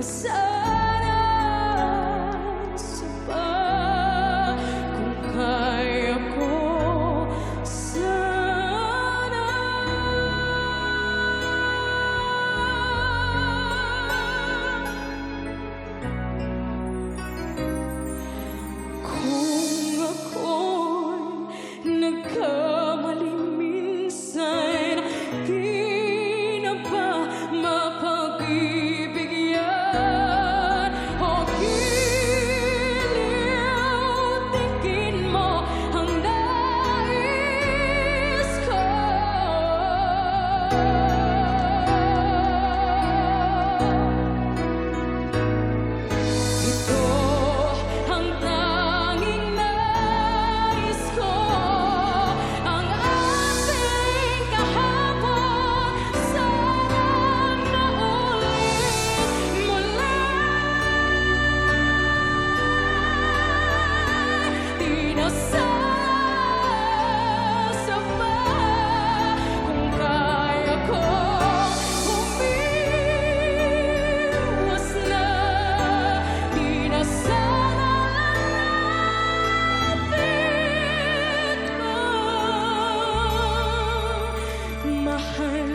sana sapa kung kaya ko sana. Kung ako'y nagkamali minsan, di na ba mapag-ibigyan? O giliw, tingin mo ang nais ko. Ito ang tanging nais ko, ang ating kahapon sanang naulit muli. Di na sasapa kung kaya kong umiwas na. Di na sana lalapit pa, mahal